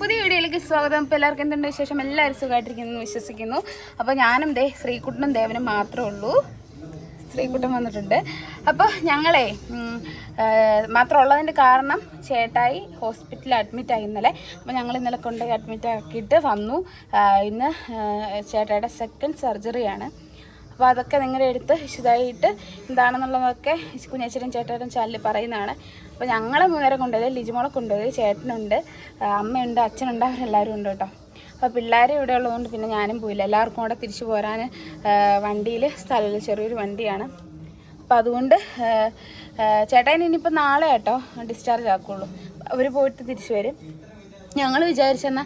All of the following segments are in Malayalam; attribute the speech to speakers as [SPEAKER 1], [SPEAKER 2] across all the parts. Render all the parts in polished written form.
[SPEAKER 1] പുതിയ വീഡിയോയിലേക്ക് സ്വാഗതം. ഇപ്പോൾ എല്ലാവർക്കും എന്തുണ്ട് വിശേഷം? എല്ലാവരും സുഖമായിട്ടിരിക്കുന്നു വിശ്വസിക്കുന്നു. അപ്പോൾ ഞാനും ശ്രീകുട്ടനും ദേവനും മാത്രമേ ഉള്ളൂ. ശ്രീകുട്ടൻ വന്നിട്ടുണ്ട്. അപ്പോൾ ഞങ്ങളെ മാത്രമുള്ളതിൻ്റെ കാരണം ചേട്ടായി ഹോസ്പിറ്റലിൽ അഡ്മിറ്റായി ഇന്നലെ. അപ്പോൾ ഞങ്ങൾ ഇന്നലെ കൊണ്ടുപോയി അഡ്മിറ്റ് ആക്കിയിട്ട് വന്നു. ഇന്ന് ചേട്ടായിയുടെ സെക്കൻഡ് സർജറിയാണ്. അപ്പോൾ അതൊക്കെ നിങ്ങളുടെ അടുത്ത് വിശദമായിട്ട് എന്താണെന്നുള്ളതൊക്കെ കുഞ്ഞേച്ചനും ചേട്ടായിട്ടും ചാനലിൽ പറയുന്നതാണ്. അപ്പോൾ ഞങ്ങളെ മൂന്നേരം കൊണ്ടുപോയി, ലിജിമോളെ കൊണ്ടുപോയി, ചേട്ടനുണ്ട്, അമ്മയുണ്ട്, അച്ഛനുണ്ട്, അവരെല്ലാവരും ഉണ്ട് കേട്ടോ. അപ്പോൾ പിള്ളേർ ഇവിടെ ഉള്ളതുകൊണ്ട് പിന്നെ ഞാനും പോയില്ല. എല്ലാവർക്കും കൂടെ തിരിച്ചു പോരാൻ വണ്ടിയിൽ സ്ഥലമില്ല, ചെറിയൊരു വണ്ടിയാണ്. അപ്പോൾ അതുകൊണ്ട് ചേട്ടായിന് ഇനിയിപ്പോൾ നാളെ കേട്ടോ ഡിസ്ചാർജ് ആക്കുള്ളൂ. അവർ പോയിട്ട് തിരിച്ചു വരും. ഞങ്ങൾ വിചാരിച്ചെന്നാൽ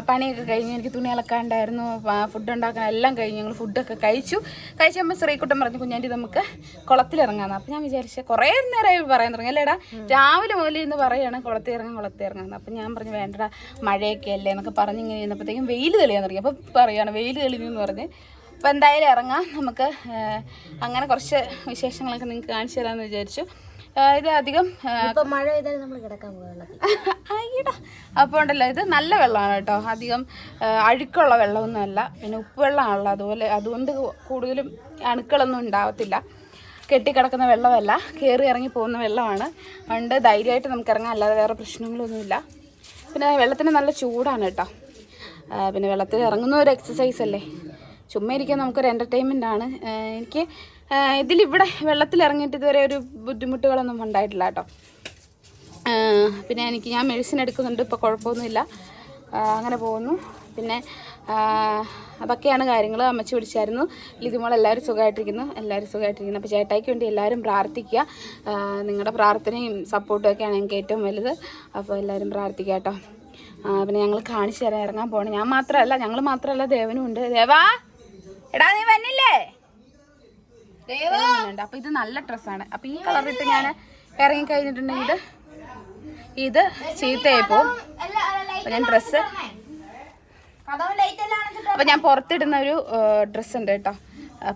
[SPEAKER 1] പണിയൊക്കെ കഴിഞ്ഞു, എനിക്ക് തുണി അലക്കാണ്ടായിരുന്നു, ഫുഡ് ഉണ്ടാക്കാൻ എല്ലാം കഴിഞ്ഞു. ഞങ്ങൾ ഫുഡൊക്കെ കഴിച്ചപ്പോൾ ശ്രീകുട്ടൻ പറഞ്ഞു കുഞ്ഞാൻ്റെ നമുക്ക് കുളത്തിലിറങ്ങാമെന്ന്. അപ്പോൾ ഞാൻ വിചാരിച്ച കുറേ നേരമായി പറയാൻ തുടങ്ങി. അല്ലേടാ രാവിലെ മുതൽ ഇന്ന് പറയുകയാണ് കുളത്തിലിറങ്ങാമെന്ന്. അപ്പം ഞാൻ പറഞ്ഞു വേണ്ടടാ മഴയൊക്കെ അല്ലേ എന്നൊക്കെ പറഞ്ഞ് ഇങ്ങനെ ഇരുന്നപ്പോഴത്തേക്കും വെയിൽ തെളിയാൻ തുടങ്ങി. അപ്പോൾ പറയുകയാണ് വെയിൽ തെളിഞ്ഞു എന്ന് പറഞ്ഞ്. അപ്പോൾ എന്തായാലും ഇറങ്ങാം നമുക്ക്. അങ്ങനെ കുറച്ച് വിശേഷങ്ങളൊക്കെ നിങ്ങൾക്ക് കാണിച്ചു തരാമെന്ന് വിചാരിച്ചു. ഇത് അധികം
[SPEAKER 2] മഴ പെയ്താലും നമ്മൾ കിടക്കാൻ
[SPEAKER 1] അയ്യടാ. അപ്പോൾ ഉണ്ടല്ലോ ഇത് നല്ല വെള്ളമാണ് കേട്ടോ, അധികം അഴുക്കുള്ള വെള്ളമൊന്നും അല്ല. പിന്നെ ഉപ്പ് വെള്ളമാണല്ലോ, അതുകൊണ്ട് കൂടുതലും അണുക്കളൊന്നും ഉണ്ടാവത്തില്ല. കെട്ടിക്കിടക്കുന്ന വെള്ളമല്ല, കയറി ഇറങ്ങി പോകുന്ന വെള്ളമാണ്. അതുകൊണ്ട് ധൈര്യമായിട്ട് നമുക്ക് ഇറങ്ങാം, അല്ലാതെ വേറെ പ്രശ്നങ്ങളൊന്നുമില്ല. പിന്നെ വെള്ളത്തിന് നല്ല ചൂടാണ് കേട്ടോ. പിന്നെ വെള്ളത്തിൽ ഇറങ്ങുന്ന ഒരു എക്സസൈസ് അല്ലേ, ചുമ്മാ ഇരിക്കാൻ നമുക്കൊരു എൻ്റർടൈൻമെൻ്റ് ആണ്. എനിക്ക് ഇതിലിവിടെ വെള്ളത്തിലിറങ്ങിയിട്ട് ഇതുവരെ ഒരു ബുദ്ധിമുട്ടുകളൊന്നും ഉണ്ടായിട്ടില്ല കേട്ടോ. പിന്നെ ഞാൻ മെഡിസിൻ എടുക്കുന്നുണ്ട്, ഇപ്പോൾ കുഴപ്പമൊന്നുമില്ല, അങ്ങനെ പോകുന്നു. പിന്നെ അതൊക്കെയാണ് കാര്യങ്ങൾ. അമ്മച്ചി വിളിച്ചായിരുന്നു, ലിതിമോൾ എല്ലാവരും സുഖമായിട്ടിരിക്കുന്നു. അപ്പോൾ ചേട്ടായിക്ക് വേണ്ടി എല്ലാവരും പ്രാർത്ഥിക്കുക. നിങ്ങളുടെ പ്രാർത്ഥനയും സപ്പോർട്ടും ഒക്കെയാണ് ഞങ്ങൾക്ക് ഏറ്റവും വലുത്. അപ്പോൾ എല്ലാവരും പ്രാർത്ഥിക്കുക കേട്ടോ. പിന്നെ ഞങ്ങൾ കാണിച്ചു തരാൻ ഇറങ്ങാൻ പോകണം. ഞങ്ങൾ മാത്രമല്ല ദേവനും ഉണ്ട്. ദേവാ എടാ നീ വന്നില്ലേ? ദേവുണ്ട്. അപ്പോൾ ഇത് നല്ല ഡ്രസ്സാണ്. അപ്പോൾ ഈ കളറിട്ട് ഞാൻ ഇറങ്ങി കഴിഞ്ഞിട്ടുണ്ടെങ്കിൽ ഇത് ചീത്തയായി പോവും. അപ്പോൾ ഞാൻ ഡ്രസ്സ് അപ്പോൾ ഞാൻ പുറത്തിടുന്ന ഒരു ഡ്രസ്സ് ഉണ്ട് കേട്ടോ.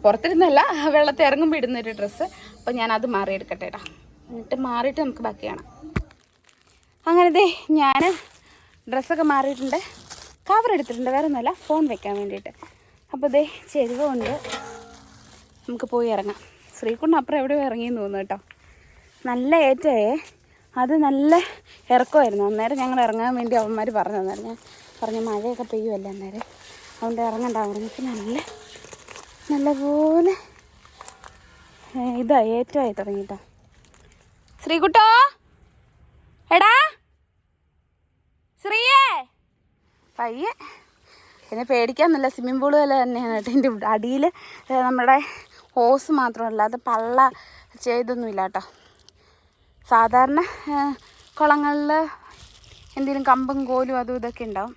[SPEAKER 1] പുറത്തിടുന്നല്ല, വെള്ളത്തിൽ ഇറങ്ങുമ്പോൾ ഇടുന്നൊരു ഡ്രസ്സ്. അപ്പോൾ ഞാനത് മാറിയെടുക്കട്ടെ കേട്ടോ. എന്നിട്ട് മാറിയിട്ട് നമുക്ക് ബാക്കി കാണാം. അങ്ങനെ ഞാൻ ഡ്രസ്സൊക്കെ മാറിയിട്ടുണ്ട്, കവർ എടുത്തിട്ടുണ്ട്, വേറെ ഒന്നുമല്ല ഫോൺ വെക്കാൻ വേണ്ടിയിട്ട്. അപ്പോൾ ചെരുവുണ്ട്, നമുക്ക് പോയി ഇറങ്ങാം. ശ്രീകുട്ടൻ അപ്പുറം എവിടെയോ ഇറങ്ങിയെന്ന് തോന്നുന്നു കേട്ടോ. നല്ല ഏറ്റവേ, അത് നല്ല ഇറക്കമായിരുന്നു. അന്നേരം ഞങ്ങൾ ഇറങ്ങാൻ വേണ്ടി അവന്മാർ പറഞ്ഞു തന്നായിരുന്നു. ഞാൻ പറഞ്ഞു മഴയൊക്കെ പെയ്യുമല്ലേ അന്നേരം, അതുകൊണ്ട് ഇറങ്ങണ്ടാവും പറഞ്ഞിട്ട് നല്ലപോലെ ഏറ്റമായി തുടങ്ങിട്ടോ. ശ്രീകുട്ടോ എടാ ശ്രീയേ പയ്യെ. പിന്നെ പേടിക്കാമെന്നില്ല, സ്വിമ്മിംഗ് പൂള് പോലെ തന്നെയാണ് കേട്ടോ. ഇതിൻ്റെ അടിയിൽ നമ്മുടെ ഹോസ് മാത്രമല്ല, അത് പള്ള ചെയ്തൊന്നുമില്ല കേട്ടോ. സാധാരണ കുളങ്ങളിൽ എന്തെങ്കിലും കമ്പും കോലും അതും ഇതൊക്കെ ഉണ്ടാവും.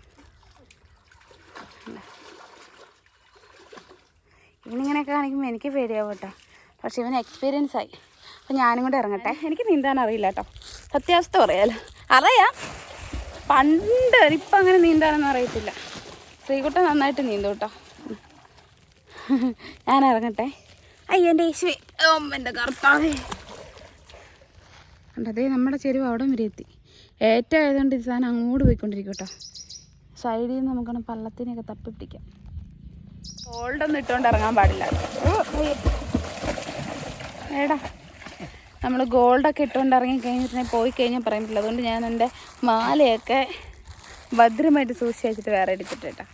[SPEAKER 1] ഇവനിങ്ങനെയൊക്കെ കാണിക്കുമ്പോൾ എനിക്ക് പേടിയാവും കേട്ടോ. പക്ഷെ ഇവന് എക്സ്പീരിയൻസ് ആയി. അപ്പോൾ ഞാനും കൂടെ ഇറങ്ങട്ടെ. എനിക്ക് നീന്താൻ അറിയില്ല കേട്ടോ, സത്യാവസ്ഥ പറയാലോ. അറിയാം പണ്ട്, ഇപ്പം അങ്ങനെ നീന്താനൊന്നും അറിയത്തില്ല. ശ്രീകുട്ടൻ നന്നായിട്ട് നീന്തും കേട്ടോ. ഞാൻ ഇറങ്ങട്ടെ. അയ്യൻ്റെ യേശുവേ, എൻ്റെ കർത്താവേ. അതേ നമ്മുടെ ചെരുവ് അവിടെ വരെ എത്തി. ഏറ്റായതുകൊണ്ട് ഈ സാധനം അങ്ങോട്ട് പോയിക്കൊണ്ടിരിക്കും കേട്ടോ. സൈഡിൽ നിന്ന് നമുക്കാണ് പള്ളത്തിനെയൊക്കെ തപ്പി പിടിക്കാം. ഗോൾഡൊന്നും ഇട്ടുകൊണ്ട് ഇറങ്ങാൻ പാടില്ല ഏടാ. നമ്മൾ ഗോൾഡൊക്കെ ഇട്ടുകൊണ്ട് ഇറങ്ങി കഴിഞ്ഞിട്ടുണ്ടെങ്കിൽ പോയി കഴിഞ്ഞാൽ പറയാൻ പറ്റില്ല. അതുകൊണ്ട് ഞാൻ എൻ്റെ മാലയൊക്കെ ഭദ്രമായിട്ട് സൂക്ഷിച്ച് വെച്ചിട്ട് വേറെ എടുത്തിട്ട് കേട്ടോ.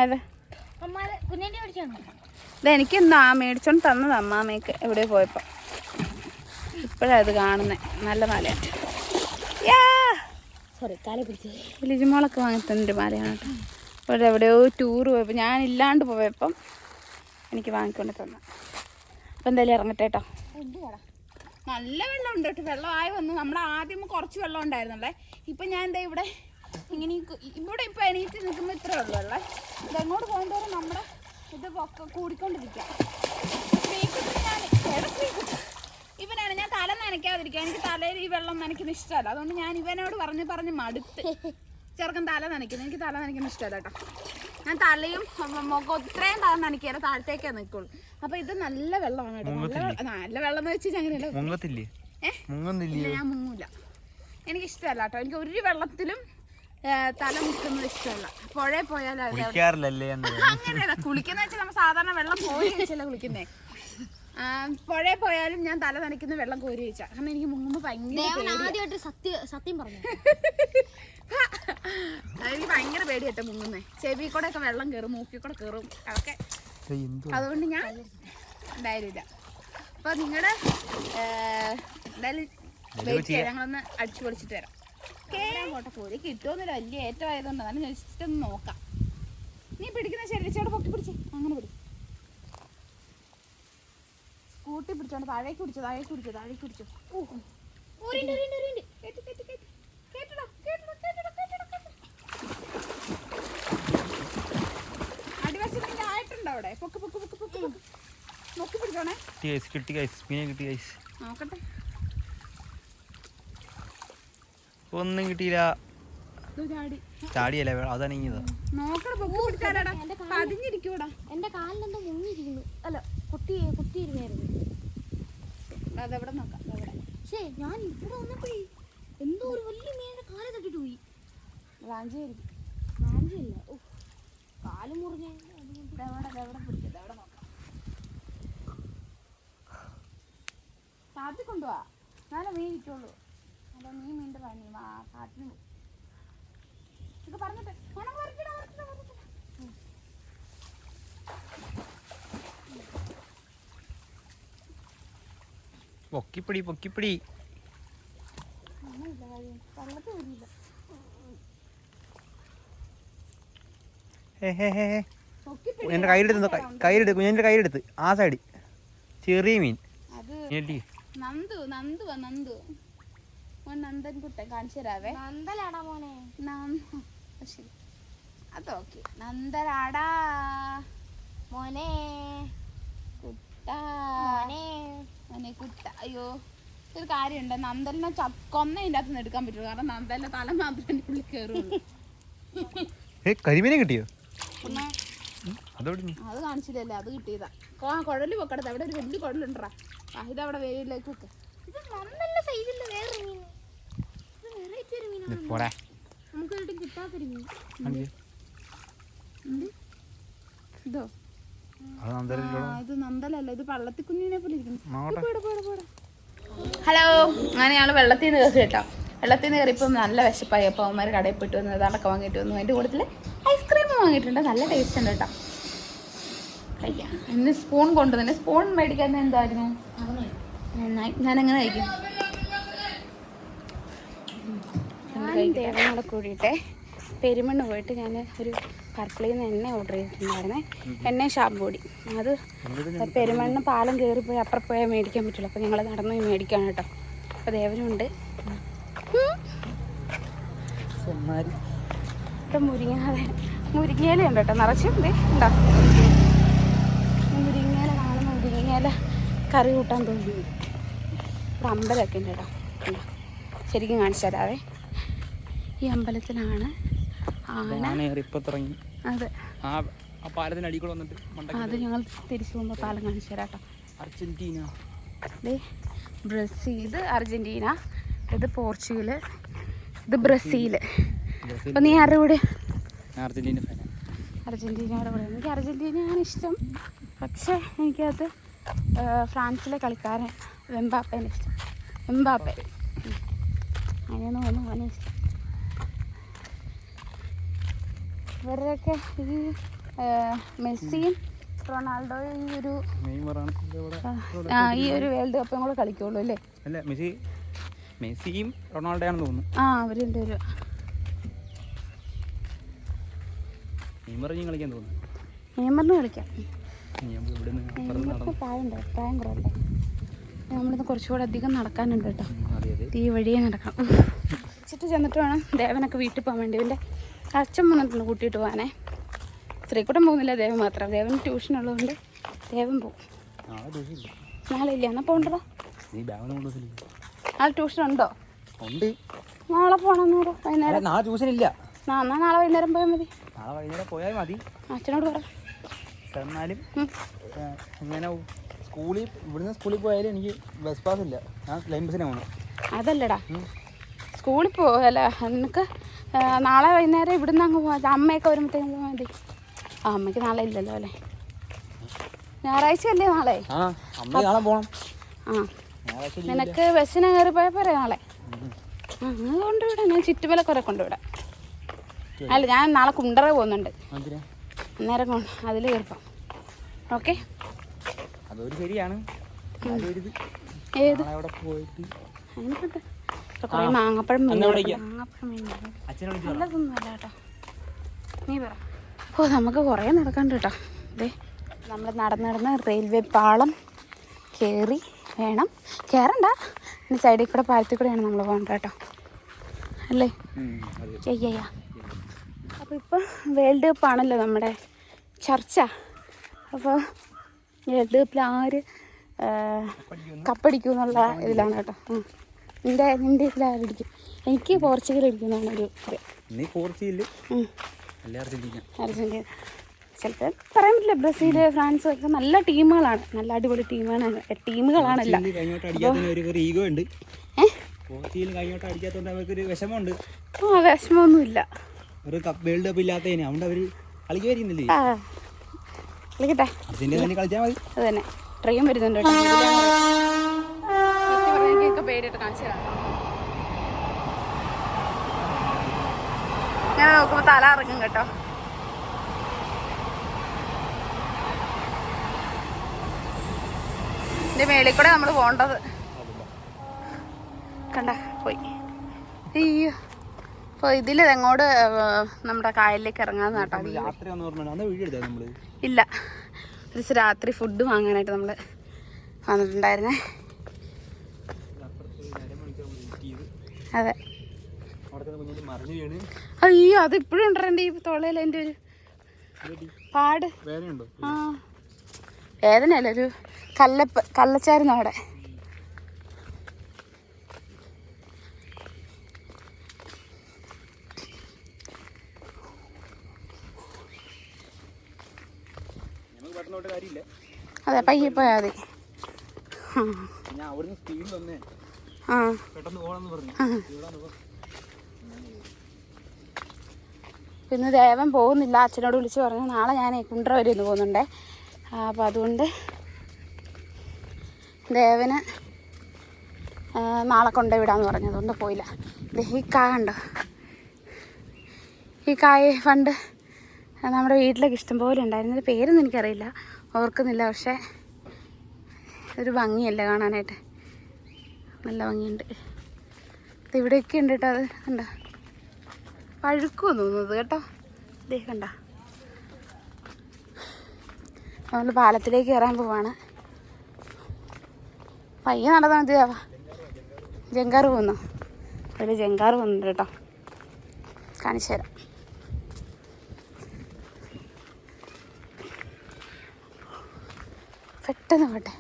[SPEAKER 1] അതെ ഇതെനിക്കെന്താ മേടിച്ചോണ്ട് തന്നത് അമ്മാമ്മയ്ക്ക് എവിടെ പോയപ്പോൾ. ഇപ്പോഴത് കാണുന്നത് നല്ല മാലയാണ്. ലിജിമോളൊക്കെ വാങ്ങിത്തന്നൊരു മാലയാണ് കേട്ടോ. ഇവിടെ എവിടെയോ ടൂർ പോയപ്പോൾ ഞാനില്ലാണ്ട് പോയപ്പം എനിക്ക് വാങ്ങിക്കൊണ്ട് തന്ന. അപ്പം എന്തായാലും ഇറങ്ങട്ടെ കേട്ടോ. നല്ല വെള്ളമുണ്ട് കേട്ടോ. വെള്ളമായി വന്നു. നമ്മുടെ ആദ്യം കുറച്ച് വെള്ളം ഉണ്ടായിരുന്നല്ലേ. ഇപ്പം ഞാൻ എന്താ ഇവിടെ ഇങ്ങനെ ഇവിടെ ഇപ്പം എണീറ്റ് നിൽക്കുമ്പോൾ ഇത്രേ ഉള്ളൂ വെള്ളം. ഇതെങ്ങോട്ട് പോകുന്നതോറും നമ്മുടെ ഇത് കൂടിക്കൊണ്ടിരിക്കുക. ഇവനാണ് ഞാൻ തല നനയ്ക്കാതിരിക്കുക. എനിക്ക് തലയിൽ ഈ വെള്ളം നനയ്ക്കുന്ന ഇഷ്ടമല്ല. അതുകൊണ്ട് ഞാൻ ഇവനോട് പറഞ്ഞ് മടുത്ത് ചെറുക്കൻ തല നനയ്ക്കുന്നു. എനിക്ക് തല നനയ്ക്കുന്ന ഇഷ്ടമല്ല കേട്ടോ. ഞാൻ തലയും മുഖം ഇത്രയും തല നനയ്ക്കാറ് താഴത്തേക്കേ നിൽക്കുള്ളൂ. അപ്പോൾ ഇത് നല്ല വെള്ളമാണ് കേട്ടോ. നല്ല വെള്ളം എന്ന് വെച്ചാൽ അങ്ങനെയല്ല. ഞാൻ മുങ്ങൂല. എനിക്കിഷ്ടമല്ല കേട്ടോ. എനിക്ക് ഒരു വെള്ളത്തിലും തല മുക്കുന്നത് ഇഷ്ടമല്ല. പുഴയിൽ പോയാലും അങ്ങനെയല്ല കുളിക്കുന്ന വെച്ചാൽ നമ്മൾ സാധാരണ വെള്ളം കോരി വെച്ചല്ല കുളിക്കുന്നേ. പുഴയിൽ പോയാലും ഞാൻ തല നനയ്ക്കുന്ന വെള്ളം കോരി വെച്ചാ. കാരണം എനിക്ക് മുങ്ങുമ്പോൾ ഭയങ്കര
[SPEAKER 2] സത്യം പറഞ്ഞു
[SPEAKER 1] എനിക്ക് ഭയങ്കര പേടി കേട്ടോ മുങ്ങുന്നേ. ചെവി കൂടെ ഒക്കെ വെള്ളം കയറും, മൂക്കിൽ കൂടെ കയറും അതൊക്കെ. അതുകൊണ്ട് ഞാൻ എന്തായാലും ഇല്ല. അപ്പൊ നിങ്ങളുടെ എന്തായാലും വെയിറ്റ് ചെയ്യാം, ഞങ്ങളൊന്ന് അടിച്ചു പൊളിച്ചിട്ട് വരാം. പോട്ടെ, കോരി കിട്ടുമെന്നില്ല, വലിയ ഏറ്റമായതുകൊണ്ട് അതാണ് ജസ്റ്റ് ഒന്ന് നോക്കാം. നീ പിടിക്കുന്ന ശരീരച്ചോടെ പൊക്കി പിടിച്ച് അങ്ങനെ പിടി. സ്കൂട്ടി പിടിച്ചോണ്ട് താഴേക്ക് പിടിച്ചോ, താഴേക്ക് പിടിച്ചോ, താഴേക്ക് പിടിച്ചോ. അടിവശത്തിന്റെ ആയിട്ടുണ്ടോ അവിടെ? പൊക്ക് പൊക്ക് പൊക്ക് പൊക്ക് പൊക്ക് നോക്കി പിടിച്ചോണേ. നോക്കട്ടെ,
[SPEAKER 3] ഒന്നും കിട്ടിയില്ല. ചാടിയല്ലേ അതനങ്ങിയതാ.
[SPEAKER 2] എന്റെ കാലിലെന്തോ മുങ്ങിയിരിക്കുന്നു. അല്ല കുത്തിയിരുന്നായിരുന്നു.
[SPEAKER 1] അതെവിടെ നോക്കാം.
[SPEAKER 2] പക്ഷേ ഞാൻ ഇവിടെ വന്നപ്പോഴേ എന്തോ ഒരു വലിയ മീനിന്റെ കാല് തട്ടിട്ട് പോയി. റാഞ്ചിയല്ല, കാല് മുറിഞ്ഞ.
[SPEAKER 1] കാട്ടിൽ കൊണ്ടുപോവാ, നല്ല മീൻ കിട്ടുള്ളൂ. അല്ല നീ മീൻ്റെ പണി കാട്ടിന് പറഞ്ഞിട്ട്
[SPEAKER 3] പൊക്കിപ്പിടി പൊക്കിപ്പിടി. എന്റെ കയ്യിലെടുത്ത് കുഞ്ഞിന്റെ കയ്യിലെടുത്ത് ആ സൈഡ് ചെറിയ മീൻ.
[SPEAKER 1] നന്ദൻകുട്ടൻ കാണിച്ചു തരാവേ.
[SPEAKER 2] നന്ദലാടാ മോനെ.
[SPEAKER 1] ശരി, അതോക്കെ. നന്ദലാടാ
[SPEAKER 2] മോനെ
[SPEAKER 1] കുട്ട, മോനെ കുട്ട. അയ്യോ, ഒരു കാര്യമുണ്ട്, നന്ദലിനെ കൊന്നതിൻ്റെ അകത്ത് നിന്ന് എടുക്കാൻ പറ്റുള്ളൂ. കാരണം നന്ദലിന്റെ തല മാത്രമേ എൻ്റെ ഉള്ളിൽ കയറുള്ളൂ.
[SPEAKER 3] കരിമീനെ കിട്ടിയോ?
[SPEAKER 1] അത് കാണിച്ചില്ലല്ലേ, അത് കിട്ടിയതാ. കുഴല് വെക്കടത്ത്, അവിടെ ഒരു വലിയ കുഴലുണ്ടാ. ഇതവിടെ വെയിലേക്ക് വെക്ക.
[SPEAKER 2] നല്ല സൈസില്ല വേറൊരു മീൻ. നമുക്ക് കിട്ടാത്തൊരു മീൻ.
[SPEAKER 1] ഇതോ? ഇത് നന്ദലല്ല, ഇത് പള്ളത്തിക്കുഞ്ഞിനെ പോലെ ഇരിക്കുന്നു. ഹലോ, അങ്ങനെ ഞങ്ങൾ വെള്ളത്തിൽ നിന്ന് കയറി കേട്ടോ. വെള്ളത്തിൽ നിന്ന് കയറിയപ്പോൾ നല്ല വിശപ്പായി. അപ്പോൾ അവന്മാർ കടയിൽ പോയിട്ട് വന്നു, അതൊക്കെ വാങ്ങിയിട്ട് വന്നു. അതിൻ്റെ കൂട്ടത്തിൽ ഐസ്ക്രീം വാങ്ങിയിട്ടുണ്ട്. നല്ല ടേസ്റ്റ് ഉണ്ട് കേട്ടോ, കഴിക്കാം. ഇന്ന് സ്പൂൺ കൊണ്ടുവന്നെ. സ്പൂൺ മേടിക്കാൻ എന്തായിരുന്നു? നന്നായി, ഞാനെങ്ങനെ കഴിക്കും. ദേവങ്ങളെ കൂടിയിട്ടേ പെരുമണ്ണ് പോയിട്ട് ഞാൻ ഒരു പർപ്പിളിൽ നിന്ന് എണ്ണ ഓർഡർ ചെയ്തിട്ടുണ്ടായിരുന്നേ. എണ്ണ ഷാമ്പു പൊടി. അത് പെരുമണ്ണ് പാലം കയറിപ്പോയി അപ്പുറം പോയാൽ മേടിക്കാൻ പറ്റുള്ളൂ. അപ്പോൾ ഞങ്ങൾ നടന്നു പോയി മേടിക്കാം കേട്ടോ. അപ്പോൾ ദേവനുണ്ട്. ഇപ്പം മുരിങ്ങയില ഉണ്ട് കേട്ടോ, നിറച്ചുണ്ട്. ഉണ്ടോ മുരിങ്ങയില? കാണുന്ന മുരിങ്ങയില കറി കൂട്ടാൻ തോന്നുന്നു. ഇവിടെ അമ്പലമൊക്കെ ഉണ്ട് കേട്ടോ. ഉണ്ടോ? ശരിക്കും കാണിച്ചു തരാവേ. ഈ അമ്പലത്തിലാണ് അതെ. അത് ഞങ്ങൾ തിരിച്ചു പോകുമ്പോൾ പാലം കാണിച്ചു തരാം കേട്ടോ.
[SPEAKER 3] അർജന്റീന,
[SPEAKER 1] ബ്രസീൽ, ഇത് അർജന്റീന, ഇത് പോർച്ചുഗൽ, ഇത് ബ്രസീൽ. അപ്പം നീ ആരുടെ കൂടെ? അർജന്റീനയുടെ കൂടെ. എനിക്ക് അർജന്റീനയാണ് ഇഷ്ടം. പക്ഷേ എനിക്കത് ഫ്രാൻസിലെ കളിക്കാരൻ എംബാപ്പേനെ ഇഷ്ടം. എംബാപ്പെ അങ്ങനെയൊന്നും ഒന്നും അവനെ ഇഷ്ടം. ഇവരുടെയൊക്കെ ഈ മെസ്സിയും റൊണാൾഡോയും ഈ ഒരു വേൾഡ് കപ്പും കൂടെ കളിക്കുള്ളൂ അല്ലേ?
[SPEAKER 3] അല്ല, മെസ്സിയും റൊണാൾഡോയാണെന്ന് തോന്നുന്നു.
[SPEAKER 1] അവർ രണ്ടുപേരും.
[SPEAKER 3] കളിക്കാൻ തോന്നുന്നു.
[SPEAKER 1] നെയ്മറിന് കളിക്കാം. നെയ്മർക്ക് പ്രായം കുറവല്ലേ? നമ്മളിന്ന് കുറച്ചുകൂടെ അധികം നടക്കാനുണ്ട് കേട്ടോ. ഈ വഴിയെ നടക്കാം. വെച്ചിട്ട് ചെന്നിട്ട് വേണം ദേവനൊക്കെ വീട്ടിൽ പോകാൻ വേണ്ടി. ഇവൻ്റെ അച്ഛൻ വന്നിട്ടുണ്ട് കൂട്ടിയിട്ട് പോകാനേ. സ്ത്രീക്കൂട്ടം പോകുന്നില്ല, ദേവൻ മാത്രം. ദേവന് ട്യൂഷൻ ഉള്ളതുകൊണ്ട് ദേവൻ പോകും. നാളെ ഇല്ല, എന്നാൽ പോകണ്ടോ? നാളെ ട്യൂഷൻ ഉണ്ടോ? നാളെ പോകണം. വൈകുന്നേരം
[SPEAKER 3] ട്യൂഷൻ ഇല്ല.
[SPEAKER 1] എന്നാൽ നാളെ വൈകുന്നേരം പോയാൽ മതി.
[SPEAKER 3] നാളെ വൈകുന്നേരം പോയാൽ മതി.
[SPEAKER 1] അച്ഛനോട് പറ.
[SPEAKER 3] എന്നാലും ഇങ്ങനെ ഇവിടുന്ന് സ്കൂളിൽ പോയാലും എനിക്ക് ബസ് പാസ് ഇല്ല. ഞാൻ ലൈൻ ബസ്സിനാണ് പോകണം.
[SPEAKER 1] അതല്ലടാ, സ്കൂളിൽ പോകല്ല നിനക്ക് നാളെ വൈകുന്നേരം ഇവിടുന്ന് അങ്ങ് പോകാം. അമ്മയൊക്കെ വരുമ്പോഴത്തേക്കും മതി. ആ അമ്മയ്ക്ക് നാളെ ഇല്ലല്ലോ അല്ലേ, ഞായറാഴ്ച അല്ലേ നാളെ?
[SPEAKER 3] ആ
[SPEAKER 1] നിനക്ക് ബസ്സിന് കയറി പോയാൽ പോരെ നാളെ? അങ്ങനെ കൊണ്ടുവിടാം, ഞാൻ ചുറ്റുമല കുറെ കൊണ്ടുവിടാം. അല്ല ഞാൻ നാളെ കുണ്ടറ പോകുന്നുണ്ട്, അന്നേരം അതിൽ കയറിപ്പം. ഓക്കെ
[SPEAKER 3] ശരിയാണ്.
[SPEAKER 1] ഏത് കുറേ മാങ്ങപ്പഴം നല്ലതൊന്നും അല്ല കേട്ടോ. നീ പറ. ഓ നമുക്ക് കുറേ നടക്കാണ്ട് കേട്ടോ. അതെ നമ്മൾ നടന്ന് റെയിൽവേ പാളം കയറി വേണം, കയറണ്ട, പിന്നെ സൈഡിൽ കൂടെ പാലത്തിൽ കൂടെയാണ് നമ്മൾ പോകേണ്ടത് കേട്ടോ, അല്ലേ? ചെയ്യാ. അപ്പോൾ ഇപ്പോൾ വേൾഡ് കപ്പാണല്ലോ നമ്മുടെ ചർച്ച. അപ്പോൾ വേൾഡ് കപ്പിൽ ആര് കപ്പടിക്കും എന്നുള്ള ഇതിലാണ് കേട്ടോ. നിൻ്റെ ഇതിലാരടിക്കും? എനിക്ക് പോർച്ചുഗൽ അടിക്കുന്നതാണ് ഒരു അർജൻറ്റീന. ചിലപ്പോൾ പറയാൻ പറ്റില്ല. ബ്രസീൽ, ഫ്രാൻസ് ഒക്കെ നല്ല ടീമുകളാണ്, നല്ല അടിപൊളി ടീമുകളാണല്ലോ. വിഷമമൊന്നുമില്ല.
[SPEAKER 3] വേൾഡ് കപ്പ് ഇല്ലാത്തതിന് അതുകൊണ്ട് അവര് കളിക്കുന്നില്ലേ?
[SPEAKER 1] കളിക്കട്ടെ, അത് തന്നെ. ട്രെയിൻ വരുന്നുണ്ട് കേട്ടോ. എനിക്കൊക്കെ പേടിയിട്ട് കാണിച്ചു തരാം. ഇങ്ങനെ നോക്കുമ്പോൾ തല ഇറങ്ങും കേട്ടോ. ഇതിന്റെ മേളിൽ കൂടെ നമ്മൾ പോകേണ്ടത്. കണ്ട പോയി. അയ്യോ, അപ്പോൾ ഇതിൽ എങ്ങോട്ട് നമ്മുടെ കായലിലേക്ക് ഇറങ്ങാന്ന് കേട്ടോ. ഇല്ല, തിരിച്ച് രാത്രി ഫുഡ് വാങ്ങാനായിട്ട് നമ്മൾ വന്നിട്ടുണ്ടായിരുന്നേ. അതെ. അയ്യോ, അത് ഇപ്പോഴും ഉണ്ടോ ഈ തൊള്ളയിൽ എൻ്റെ ഒരു പാട്? ആ വേദനയല്ല, ഒരു കള്ളച്ചായിരുന്നു അവിടെ. അതെ, പയ്യെ പോയാൽ മതി. പിന്നെ ദേവൻ പോകുന്നില്ല, അച്ഛനോട് വിളിച്ച് പറഞ്ഞു നാളെ ഞാൻ കുണ്ടറ വരെ ഒന്ന് പോകുന്നുണ്ടേ. അപ്പം അതുകൊണ്ട് ദേവന് നാളെ കൊണ്ടുവിടാന്ന് പറഞ്ഞു, അതുകൊണ്ട് പോയില്ല. ഈ കായ കണ്ടോ? ഈ കായ പണ്ട് നമ്മുടെ വീട്ടിലൊക്കെ ഇഷ്ടംപോലെ ഉണ്ടായിരുന്നത്. പേരൊന്നും എനിക്കറിയില്ല, ഓർക്കുന്നില്ല. പക്ഷേ ഒരു ഭംഗിയല്ലേ കാണാനായിട്ട്, നല്ല ഭംഗിയുണ്ട്. ഇവിടെയൊക്കെ ഉണ്ട് കേട്ടോ. അത് കണ്ടോ, പഴുക്കുമെന്ന് തോന്നുന്നത് കേട്ടോ. ഇതേ കണ്ട, നമ്മൾ പാലത്തിലേക്ക് കയറാൻ പോവാണ്. പയ്യെ നടന്നാൽ മതിയാവാ. ജങ്കാറ് പോകുന്നു, അതിൽ ജങ്കാറ് പോകുന്നുണ്ട് കേട്ടോ, കാണിച്ചു തരാം. പെട്ടെന്ന് പോട്ടെ.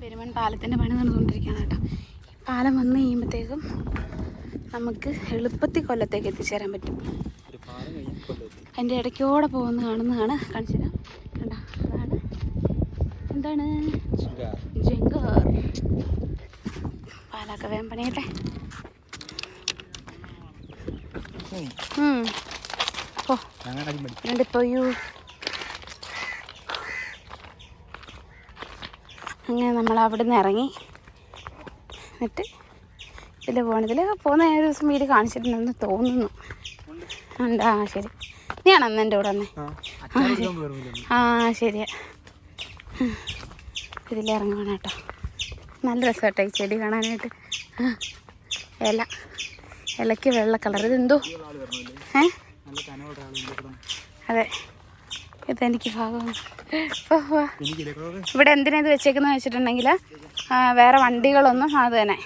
[SPEAKER 1] പെരുമൺ പാലത്തിൻ്റെ പണി നടന്നുകൊണ്ടിരിക്കുകയാണ് കേട്ടോ. ഈ പാലം വന്നു കഴിയുമ്പോഴത്തേക്കും നമുക്ക് എളുപ്പത്തിൽ കൊല്ലത്തേക്ക് എത്തിച്ചേരാൻ പറ്റും. അതിൻ്റെ ഇടയ്ക്കോടെ പോകുന്ന കാണുന്നതാണ്, കാണിച്ചു തരാം. കണ്ടോ, അതാണ് എന്താണ് ജങ്കാർ. പാലൊക്കെ വേഗം പണിയട്ടെ. ഓ രണ്ടിപ്പോയൂ. അങ്ങനെ നമ്മൾ അവിടെ നിന്ന് ഇറങ്ങി. എന്നിട്ട് ഇതിൽ പോകുന്ന ഒരു ദിവസം വീട് കാണിച്ചിട്ടുണ്ടെന്ന് തോന്നുന്നു. ഉണ്ട്. ആ ശരി, നീയാണോ അന്ന് എൻ്റെ കൂടെ വന്നേ? ആ ശരിയാ. ഇതിലിറങ്ങണം കേട്ടോ, നല്ല രസം കേട്ടോ ഈ ചെടി കാണാനായിട്ട്. ഇലയ്ക്ക് വെള്ള കളർ. ഇതെന്തോ അതെ, ഇതെനിക്ക് ഭാഗമാണ്. ഇവിടെ എന്തിനാ ഇത് വെച്ചേക്കുന്നത് വെച്ചിട്ടുണ്ടെങ്കിൽ വേറെ വണ്ടികളൊന്നും, അത് തന്നെ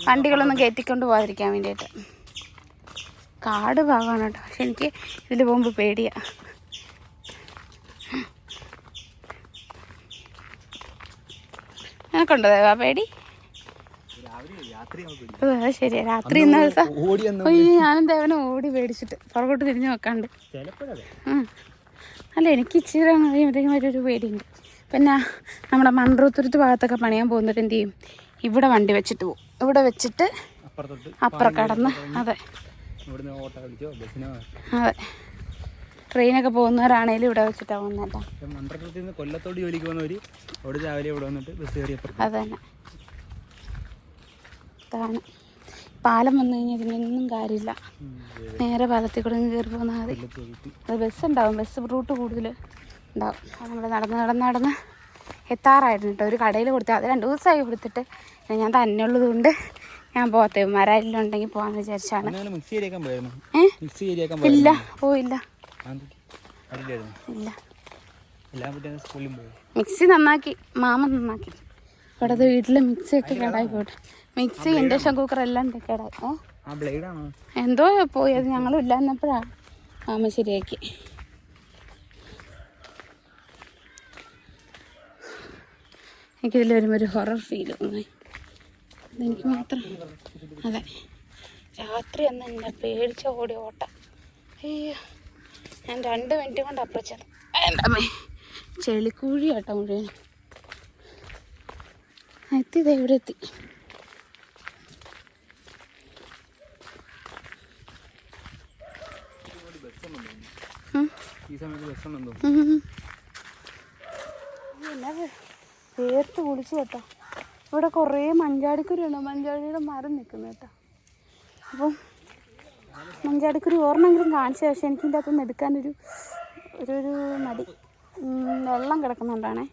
[SPEAKER 1] വണ്ടികളൊന്നും കയറ്റിക്കൊണ്ട് പോകാതിരിക്കാൻ വേണ്ടിയിട്ട്. കാട് ഭാഗമാണ് കേട്ടോ, പക്ഷെ എനിക്ക് ഇതിൽ പോകുമ്പോൾ പേടിയാണ്. നിനക്കുണ്ടോ ദേവാ പേടി? അത് ശരിയാ, രാത്രി ഇന്ന ദിവസം ഞാനും ദേവനും ഓടി പേടിച്ചിട്ട് പുറകോട്ട് തിരിഞ്ഞു നോക്കാണ്ട്. അല്ല, എനിക്ക് ഇച്ചിരി കഴിയുമ്പോഴത്തേക്കും വലിയൊരു പേടിയുണ്ട്. പിന്നെ നമ്മുടെ മൺറൂത്തുരുത്ത് ഭാഗത്തൊക്കെ പണിയാൻ പോകുന്നവർ എന്ത് ചെയ്യും, ഇവിടെ വണ്ടി വെച്ചിട്ട് പോകും. ഇവിടെ വെച്ചിട്ട് അപ്പുറം കടന്ന്, അതെ അതെ, ട്രെയിനൊക്കെ പോകുന്നവരാണേലും ഇവിടെ വെച്ചിട്ടാണ് പോകുന്നേട്ടാ.
[SPEAKER 3] കൊല്ലത്തോട് ജോലിക്ക് പോകുന്നവര് അവിടെ രാവിലെ ഇവിടെ വന്നിട്ട് ബസ് കയറി.
[SPEAKER 1] അത് തന്നെ, അതാണ് പാലം വന്നു കഴിഞ്ഞാൽ ഇതിനൊന്നും കാര്യമില്ല. നേരെ പാലത്തിൽ കൂടെ കയറി പോകുന്നാൽ മതി. അത് ബസ് ഉണ്ടാവും, ബസ് റൂട്ട് കൂടുതൽ ഉണ്ടാവും. അത് നമ്മൾ നടന്ന് എത്താറായിരുന്നു കേട്ടോ. ഒരു കടയിൽ കൊടുത്ത്, അത് 2 ദിവസമായി കൊടുത്തിട്ട്. ഞാൻ തന്നെ ഉള്ളത് കൊണ്ട് ഞാൻ പോകത്തെ, മരയിലുണ്ടെങ്കിൽ പോകാമെന്ന് വിചാരിച്ചാണ്. ഇല്ല, പോയില്ല. ഇല്ല, മിക്സി നന്നാക്കി, മാമ നന്നാക്കി. ഇവിടത്തെ വീട്ടിൽ മിക്സിയൊക്കെ കേടായി പോയിട്ട്, മിക്സി ഇൻഡക്ഷൻ കുക്കർ എല്ലാം കേടായി. എന്തോ പോയി, അത് ഞങ്ങളും ഇല്ലാന്നപ്പോഴാണ് മാമ ശരിയാക്കി. എനിക്കിതിൽ വരുമ്പോൾ ഒരു ഹൊറർ ഫീൽ തോന്നി, അതെനിക്ക് മാത്രം. അതെ, രാത്രി അന്ന് എന്നെ പേടിച്ച ഓടി ഓട്ടം. അയ്യോ, ഞാൻ 2 മിനിറ്റ് കൊണ്ട് അപ്പുറച്ചത്. എൻ്റെ അമ്മേ, ചെളിക്കുഴി കേട്ടോ മുഴുവൻ. എത്തിയത് എവിടെ എത്തി. വേർത്ത് കുളിച്ചു കേട്ടോ. ഇവിടെ കുറേ മഞ്ചാടിക്കുരുണ്ട്, മഞ്ചാടിയുടെ മരം നിൽക്കുന്നു കേട്ടോ. അപ്പം മഞ്ചാടിക്കുരു ഓർണമെങ്കിലും കാണിച്ച, പക്ഷേ എനിക്കിൻ്റെ അകത്തുനിന്ന് എടുക്കാനൊരു മടി. വെള്ളം കിടക്കുന്നുണ്ടാണേ,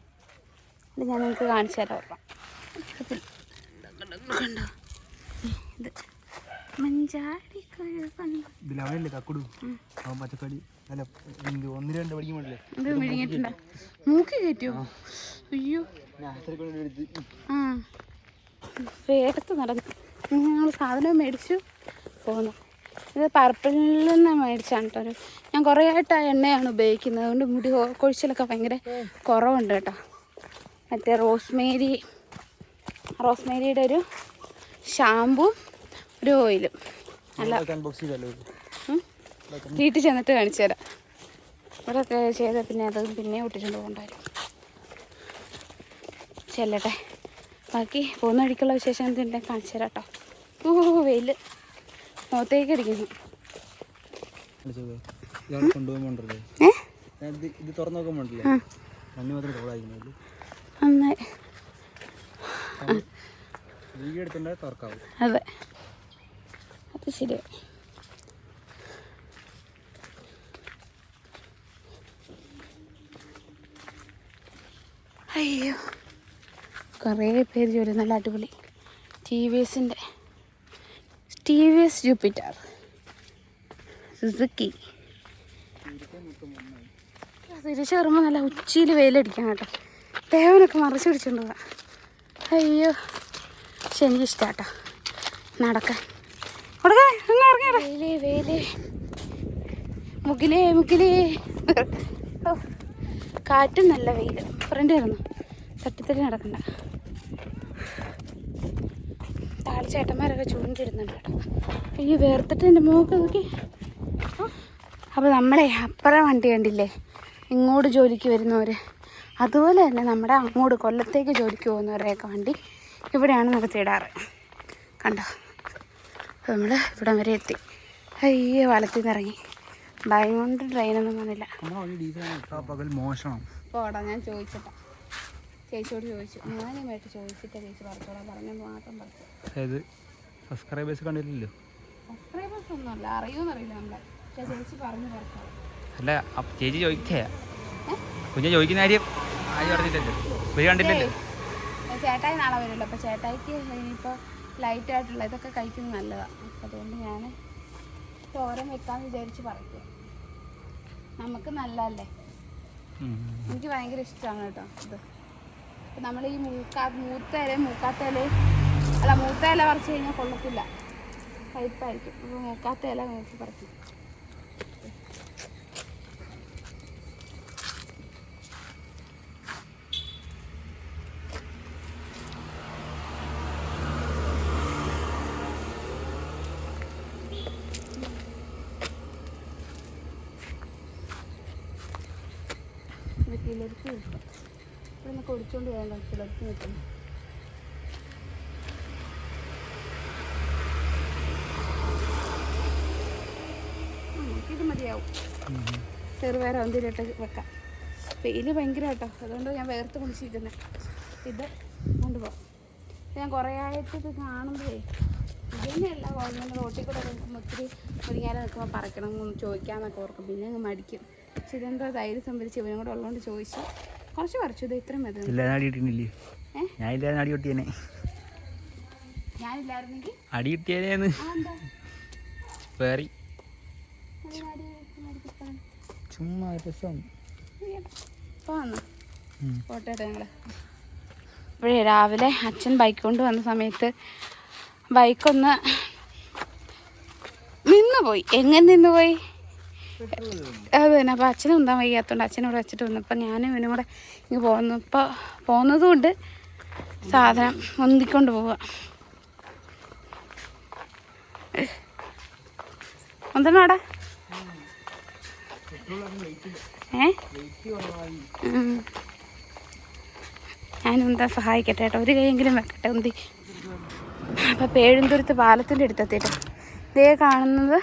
[SPEAKER 1] ഇത് ഞാൻ നിങ്ങൾക്ക് കാണിച്ചു തരാം. കണ്ടോ, ഇത് മഞ്ചാടിക്കുരു കണ്ടോ. ഇത് വിഴുങ്ങിയിട്ടുണ്ടോ? മൂക്കി കയറ്റിയോ? അയ്യോ, വേടത്ത് നടന്നു. ഞങ്ങൾ സാധനം മേടിച്ചു പോന്നു. ഇത് പർപ്പിളിൽ നിന്ന് മേടിച്ചാണ് കേട്ടോ. ഞാൻ കുറേ ആയിട്ട് ആ എണ്ണയാണ് ഉപയോഗിക്കുന്നത്, അതുകൊണ്ട് മുടി കൊഴിച്ചിലൊക്കെ ഭയങ്കര കുറവുണ്ട് കേട്ടോ. മറ്റേ റോസ്മേരിയുടെ ഒരു ഷാമ്പൂ, ഒരു ഓയിലും. അല്ല, വീട്ടിൽ ചെന്നിട്ട് കാണിച്ചു തരാം. ഇവിടെ ചെയ്ത പിന്നെ അത് പിന്നെ വിട്ടിട്ടുണ്ട് കൊണ്ടായിരുന്നു. ചെല്ലട്ടെ, ബാക്കി പോകുന്ന വഴിക്കുള്ള വിശേഷം എന്തുണ്ടെ കാണിച്ചു തരാം കേട്ടോ. വെയിൽ മുഖത്തേക്ക് അടിക്കുന്നു. നന്നായി, അതെ, അത് ശരിയാ. അയ്യോ, കുറേ പേര് ജോലി, നല്ല അടിപൊളി T V S Jupiter, Suzuki. തിരിച്ചു കയറുമ്പോൾ നല്ല ഉച്ചിയിൽ വെയിലടിക്കണം കേട്ടോ. ദേവനൊക്കെ മറിച്ച് പിടിച്ചിട്ടുണ്ടാ. അയ്യോ, പക്ഷെ എനിക്കിഷ്ടാട്ടോ നടക്കാൻ. വെയിലേ മുകിലേ. കാറ്റും നല്ല വെയിൽ. ഫ്രണ്ട് ആയിരുന്നു, തട്ടിത്തട്ടി നടക്കണ്ട. താഴെ ചേട്ടന്മാരൊക്കെ ചൂണ്ടിടുന്നുണ്ട് കേട്ടോ. ഈ വേർത്തിട്ട് എൻ്റെ മുഖമൊക്കെ നോക്കി. അപ്പോൾ നമ്മളെ അപ്പുറം വണ്ടി കണ്ടില്ലേ, ഇങ്ങോട്ട് ജോലിക്ക് വരുന്നവർ, അതുപോലെ തന്നെ നമ്മുടെ അങ്ങോട്ട് കൊല്ലത്തേക്ക് ജോലിക്ക് പോകുന്നവരെയൊക്കെ വണ്ടി ഇവിടെയാണ് നിർത്തിയിടാറ്. കണ്ടോ, അപ്പോൾ നമ്മൾ ഇവിടം വരെ എത്തി. അയ്യോ, വലത്തിൽ നിന്ന് ഇറങ്ങി. ഭയം കൊണ്ട് ട്രെയിനൊന്നും വന്നില്ല. പോടാ, ഞാൻ ചോദിച്ചിട്ടാ, ചേച്ചിയോട് ചോദിച്ചു. ഞാനുമായിട്ട് ചോദിച്ചിട്ടാ ചേച്ചി പറിച്ചോളാം പറഞ്ഞത് മാത്രം പറിച്ചു.
[SPEAKER 3] സബ്സ്ക്രൈബേഴ്സ് കണ്ടില്ലല്ലോ.
[SPEAKER 1] സബ്സ്ക്രൈബേഴ്സ് ഒന്നുമല്ല, അറിയുമെന്നറിയില്ല നമ്മളെ, പക്ഷേ ചേച്ചി പറഞ്ഞു പറിച്ചോളാം.
[SPEAKER 3] അല്ല, ചേച്ചി ചോദിച്ചേ, കുഞ്ഞെ ചോദിക്കുന്ന കാര്യം പറഞ്ഞില്ലല്ലോ, കണ്ടില്ലല്ലോ.
[SPEAKER 1] ചേട്ടായി നാളെ വരുമല്ലോ, അപ്പോൾ ചേട്ടായിക്ക് ഇനിയിപ്പോൾ ലൈറ്റായിട്ടുള്ള ഇതൊക്കെ കഴിക്കുന്നത് നല്ലതാണ്. അപ്പോൾ അതുകൊണ്ട് ഞാൻ തോരൻ വെക്കാമെന്ന് വിചാരിച്ച് പറിക്കുക. നമുക്ക് നല്ലതല്ലേ, എനിക്ക് ഭയങ്കര ഇഷ്ടമാണ് കേട്ടോ ഇത്. അപ്പം നമ്മൾ ഈ മൂത്ത ഇല പറിച്ച് കഴിഞ്ഞാൽ കൊള്ളത്തില്ല, കയ്പ്പായിരിക്കും. അപ്പോൾ മൂക്കാത്ത ഇല നോക്കി പറിക്കും. കിളർത്തി നിൽക്കും. ഇവിടെ നിന്ന് കുടിച്ചോണ്ട് പോയാൽ കിളർത്തി നിൽക്കുന്നു. ഇത് മതിയാവും. ചെറുപയർ എന്തിലിട്ട് വെക്കാം. വെയിൽ ഭയങ്കര കേട്ടോ, അതുകൊണ്ട് ഞാൻ വേർത്ത് കുടിച്ചിരിക്കുന്നത്. ഇത് കൊണ്ടുപോകാം. ഞാൻ കുറേ ആയിട്ട് ഇത് കാണുമ്പോഴേ ഇത് തന്നെയല്ല ഇങ്ങനെ റോട്ടിൽ കൂടെ ഒത്തിരി മുരിങ്ങാല നിൽക്കുമ്പോൾ പറിക്കണം എന്ന് ചോദിക്കാമെന്നൊക്കെ ഓർക്കും. പിന്നെ അങ്ങ് മടിക്കും. പക്ഷെ ഇതെന്തോ ധൈര്യം സംഭരിച്ച് ഇവനും കൂടെ ഉള്ളതുകൊണ്ട് ചോദിച്ചു. കുറച്ച് പറിച്ചു. ഇത് ഇത്രയും മതി. ഞാനില്ലായിരുന്നെങ്കിൽ
[SPEAKER 3] അടി കിട്ടിയേന്ന് ചുമ്മാ രസം.
[SPEAKER 1] പോട്ടെ ഞങ്ങള്. ഇപ്പോഴേ രാവിലെ അച്ഛൻ ബൈക്ക് കൊണ്ട് വന്ന സമയത്ത് ബൈക്കൊന്ന് നിന്നുപോയി. എങ്ങനെ നിന്നുപോയി അത് തന്നെ. അപ്പോൾ അച്ഛനും ഉണ്ടാൻ വയ്യാത്തതുകൊണ്ട് അച്ഛനോട് വെച്ചിട്ട് വന്നു. അപ്പം ഞാനും ഇവനും കൂടെ ഇങ്ങ് പോന്നു. ഇപ്പോൾ പോകുന്നതുകൊണ്ട് സാധനം ഒന്നിക്കൊണ്ട് പോവുക. എന്താണ് ഞാനും എന്താ സഹായിക്കട്ടെ കേട്ടോ. ഒരു കൈയെങ്കിലും വെക്കട്ടെ ഉന്തി. അപ്പം പേഴുന്തുരുത്ത് പാലത്തിൻ്റെ അടുത്തെത്തിയിട്ട് ഇതേ കാണുന്നത്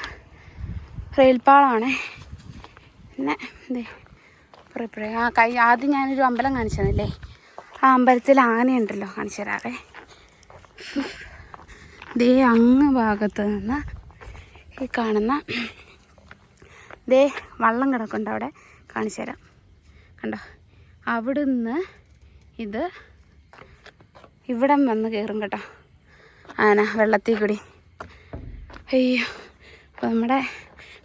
[SPEAKER 1] റെയിൽപ്പാളമാണേ. പിന്നെ ഇതേ ഇപ്പറേ ആദ്യം ഞാനൊരു അമ്പലം കാണിച്ചു തന്നില്ലേ, ആ അമ്പലത്തിൽ ആനയുണ്ടല്ലോ, കാണിച്ചു തരാവേ. ദേ അങ്ങ് ഭാഗത്ത് നിന്ന് ഈ കാണുന്ന ദേ വള്ളം കിടക്കുന്നുണ്ട് അവിടെ, കാണിച്ചു തരാം. കണ്ടോ, അവിടുന്ന് ഇത് ഇവിടം വന്ന് കയറും കേട്ടോ ആന വെള്ളത്തിൽ കൂടി. അയ്യോ, അപ്പോൾ നമ്മുടെ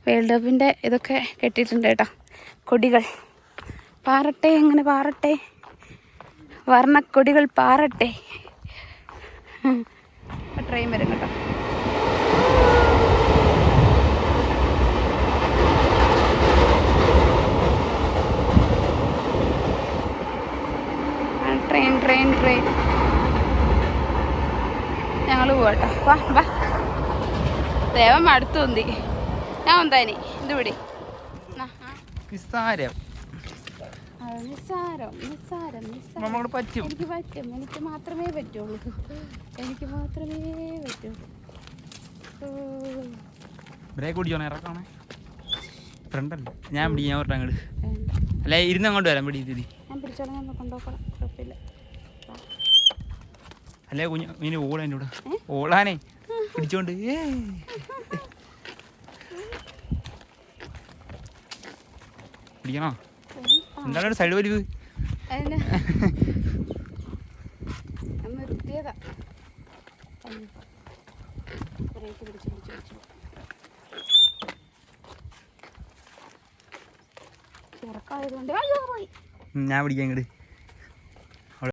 [SPEAKER 1] വേൾഡ് കപ്പിൻ്റെ ഇതൊക്കെ കെട്ടിയിട്ടുണ്ട് കേട്ടോ, കൊടികൾ പാറട്ടെ, അങ്ങനെ പാറട്ടെ, വർണ്ണക്കൊടികൾ പാറട്ടെ. ട്രെയിൻ വരും കേട്ടോ. ട്രെയിൻ ഞങ്ങൾ പോകട്ടോ. വാ വാ, ദേവം അടുത്ത് ഉന്തി. ഞാൻ ഒന്നാനി ഇത് പിടി.
[SPEAKER 3] നിസ്സാരം
[SPEAKER 1] നിസ്സാരം നിസ്സാരം നിസ്സാരം.
[SPEAKER 3] നമ്മളോട് പറ്റും.
[SPEAKER 1] എനിക്ക് പറ്റും. എനിക്ക് മാത്രമേ പറ്റുള്ളൂ. എനിക്ക് മാത്രമേ പറ്റുള്ളൂ.
[SPEAKER 3] ബ്രേക്ക് ഓടിച്ചോണേ, ഇറക്കണേ. ഫ്രണ്ടല്ല ഞാൻ പിടി. ഞാൻ പറഞ്ഞ അങ്ങോട്ട് അല്ല ഇരുന്ന് അങ്ങോട്ട് വരാം. പിടി തിരി.
[SPEAKER 1] ഞാൻ പിടിച്ചോളാം, ഞാൻ കൊണ്ടുപോക്കണം, കുഴപ്പമില്ല.
[SPEAKER 3] അല്ലേ കുഞ്ഞ് മീന് ഓളാ എൻ്റെ കൂടെ. ഓളാനേ പിടിച്ചോണ്ട് പിടിക്കണോ? എന്താണ് ഒരു സൈഡ് വലിവ്?
[SPEAKER 1] നിർത്തിയതാ.
[SPEAKER 3] ഞാൻ പിടിക്കാം ഇങ്ങോട്ട്.